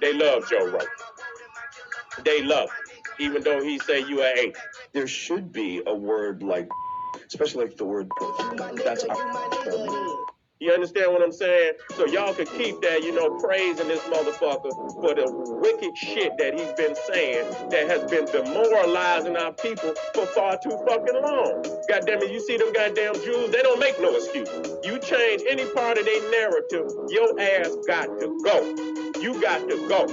They love Joe Rogan. They love him, even though he say you an ape. There should be a word like, especially like the word, that's You understand what I'm saying? So y'all could keep that, praising this motherfucker for the wicked shit that he's been saying that has been demoralizing our people for far too fucking long. Goddamn it, you see them goddamn Jews, they don't make no excuse. You change any part of their narrative, your ass got to go. You got to go.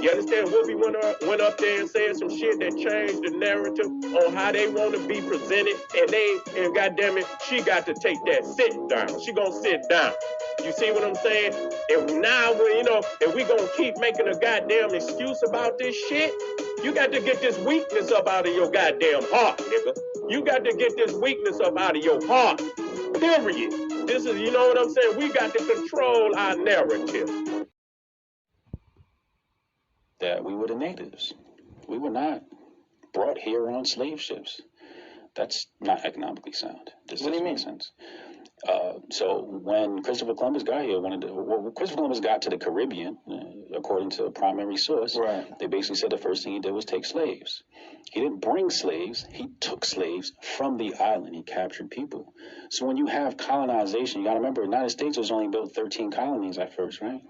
You understand? Whoopi went up there and said some shit that changed the narrative on how they want to be presented, and goddamn it, she got to take that sit down. She gonna sit down. You see what I'm saying? And now if we gonna keep making a goddamn excuse about this shit, you got to get this weakness up out of your goddamn heart, nigga. You got to get this weakness up out of your heart. Period. This is, you know what I'm saying? We got to control our narrative. That we were the natives. We were not brought here on slave ships. That's not economically sound. This doesn't make sense. So when Christopher Columbus got here, Christopher Columbus got to the Caribbean, according to a primary source, right. They basically said the first thing he did was take slaves. He didn't bring slaves. He took slaves from the island. He captured people. So when you have colonization, you got to remember, the United States was only built 13 colonies at first, right?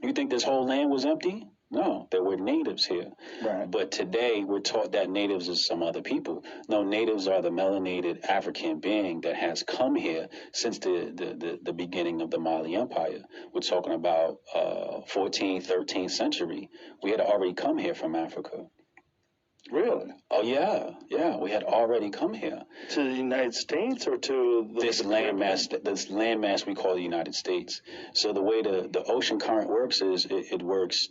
You think this whole land was empty? No, there were natives here. Right. But today we're taught that natives is some other people. No, natives are the melanated African being that has come here since the beginning of the Mali Empire. We're talking about 14th, 13th century. We had already come here from Africa. Really? Oh, yeah. We had already come here. To the United States or to this landmass we call the United States. So the way the ocean current works is it works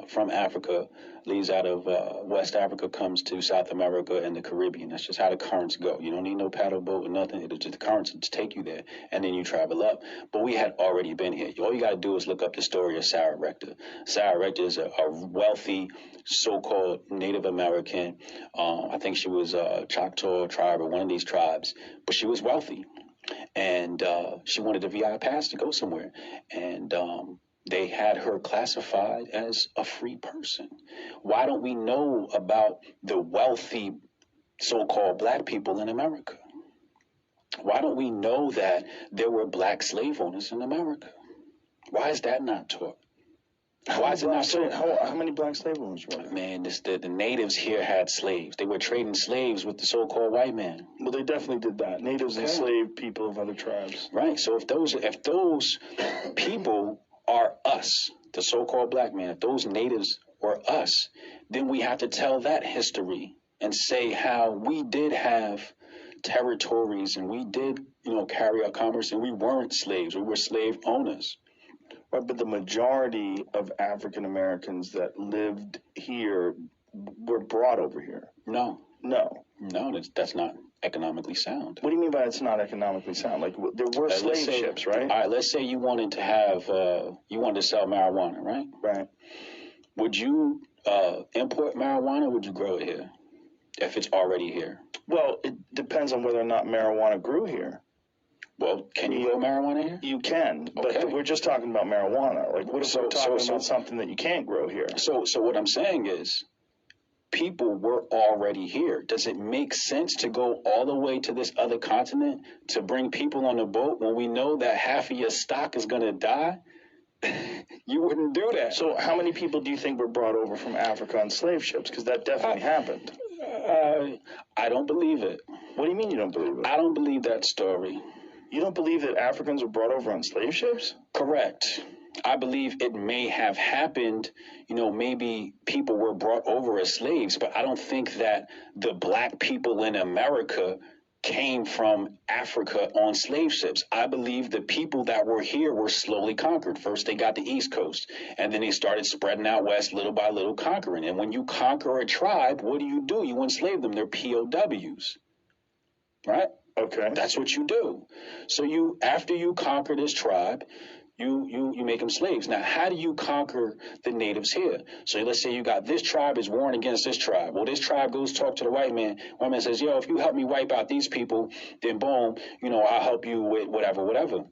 from Africa, leaves out of West Africa, comes to South America and the Caribbean. That's just how the currents go. You don't need no paddle boat or nothing. It'll just, the currents just take you there, and then you travel up. But we had already been here. All you got to do is look up the story of Sarah Rector. Sarah Rector is a wealthy, so-called Native American. I think she was a Choctaw tribe or one of these tribes, but she was wealthy, and she wanted a VI pass to go somewhere, and they had her classified as a free person. Why don't we know about the wealthy so-called black people in America? Why don't we know that there were black slave owners in America? Why is that not taught? Why is it not taught? How many black slave owners were there? Man, the natives here had slaves. They were trading slaves with the so-called white man. Well, they definitely did that. Natives enslaved people of other tribes. Right. So if those people are us, the so-called black man, if those natives were us, then we have to tell that history and say how we did have territories and we did, carry our commerce, and we weren't slaves. We were slave owners. Right, but the majority of African Americans that lived here were brought over here. No, that's not economically sound. What do you mean by it's not economically sound? Like there were slave ships, right? All right, let's say you wanted to have, you wanted to sell marijuana, right? Right. Would you import marijuana or would you grow it here if it's already here? Well, it depends on whether or not marijuana grew here. Well, can you grow marijuana here? You can, but we're just talking about marijuana. Like, what if we're talking about something that you can't grow here? So what I'm saying is, people were already here. Does it make sense to go all the way to this other continent to bring people on a boat when we know that half of your stock is going to die? You wouldn't do that. So how many people do you think were brought over from Africa on slave ships? Because that definitely happened. I don't believe it. What do you mean you don't believe it? I don't believe that story. You don't believe that Africans were brought over on slave ships? Correct. I believe it may have happened, maybe people were brought over as slaves, but I don't think that the black people in America came from Africa on slave ships. I believe the people that were here were slowly conquered. First, they got the East Coast, and then they started spreading out west, little by little conquering. And when you conquer a tribe, what do? You enslave them. They're POWs, right? Okay. That's what you do. So after you conquer this tribe, you make them slaves. Now, how do you conquer the natives here? So let's say you got this tribe is warring against this tribe. Well, this tribe goes talk to the white man. White man says, if you help me wipe out these people, then boom, I'll help you with whatever.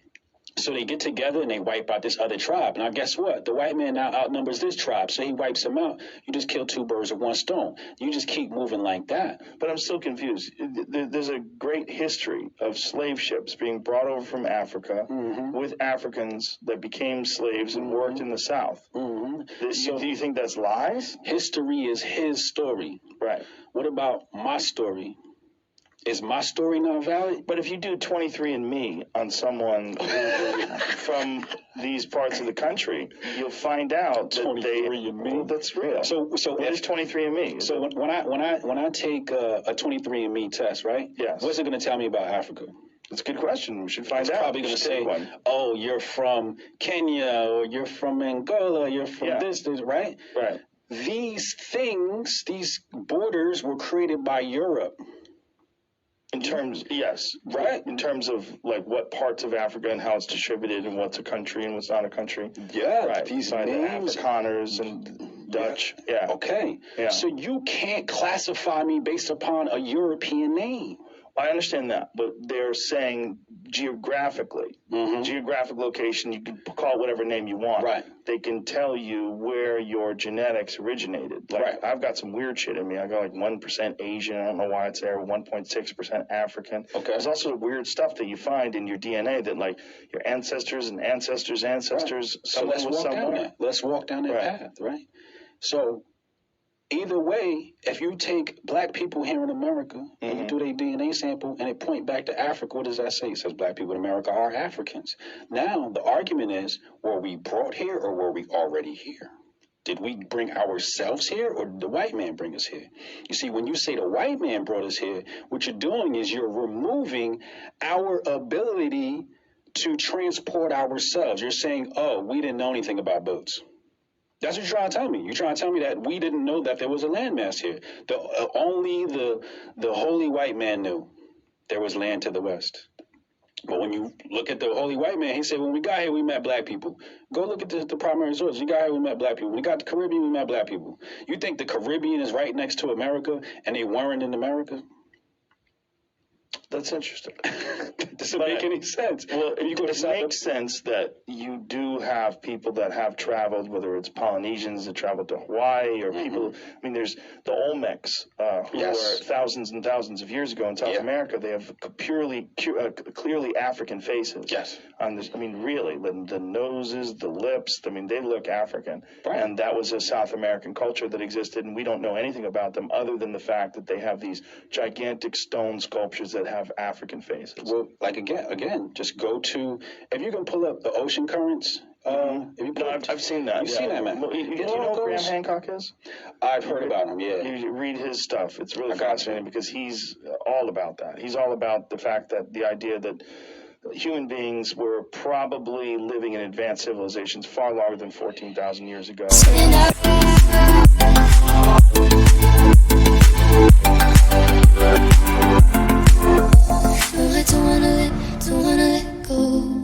So they get together and they wipe out this other tribe. Now, guess what? The white man now outnumbers this tribe, so he wipes them out. You just kill two birds with one stone. You just keep moving like that. But I'm still confused. There's a great history of slave ships being brought over from Africa with Africans that became slaves and worked in the South. So, do you think that's lies? History is his story. Right. What about my story? Is my story not valid? But if you do 23andMe on someone from these parts of the country, you'll find out that 23andMe? Well, that's real. So what is 23andMe? So when I take a 23andMe test, right? Yes. What's it going to tell me about Africa? That's a good question. We should find out. It's probably going to say, oh, you're from Kenya, or you're from Angola, you're from this, right? Right. These things, these borders were created by Europe. In terms, yes, right. In terms of like what parts of Africa and how it's distributed and what's a country and what's not a country. Yeah, right. These names, Afrikaners and Dutch. Yeah. Okay. Yeah. So you can't classify me based upon a European name. I understand that, but they're saying geographically, geographic location, you can call it whatever name you want. Right. They can tell you where your genetics originated. Like, I've got some weird shit in me. I got like 1% Asian. I don't know why it's there. 1.6% African. Okay. There's also weird stuff that you find in your DNA that like your ancestors and ancestors' ancestors. Right. So let's walk down that. Let's walk down that path, right? So either way, if you take black people here in America and you do their DNA sample and it point back to Africa, what does that say? It says black people in America are Africans. Now, the argument is, were we brought here or were we already here? Did we bring ourselves here or did the white man bring us here? You see, when you say the white man brought us here, what you're doing is you're removing our ability to transport ourselves. You're saying, oh, we didn't know anything about boats. That's what you're trying to tell me. You're trying to tell me that we didn't know that there was a landmass here. Only the holy white man knew there was land to the west. But when you look at the holy white man, he said, when we got here, we met black people. Go look at the primary source. We got here, we met black people. When we got the Caribbean, we met black people. You think the Caribbean is right next to America and they weren't in America? That's interesting. Doesn't make any sense. Well, it makes sense that you do have people that have traveled, whether it's Polynesians that traveled to Hawaii or people. I mean, there's the Olmecs who were thousands and thousands of years ago in South America. They have clearly African faces. Yes. I mean, really, the noses, the lips. I mean, they look African. Right. And that was a South American culture that existed, and we don't know anything about them other than the fact that they have these gigantic stone sculptures that have African faces. Well, like again, just go to, if you can pull up the ocean currents. I've seen that. You've seen that, man. You know who Graham Hancock is? I've heard about him, yeah. You read his stuff. It's really fascinating because he's all about that. He's all about the fact that the idea that human beings were probably living in advanced civilizations far longer than 14,000 years ago. I don't wanna let go.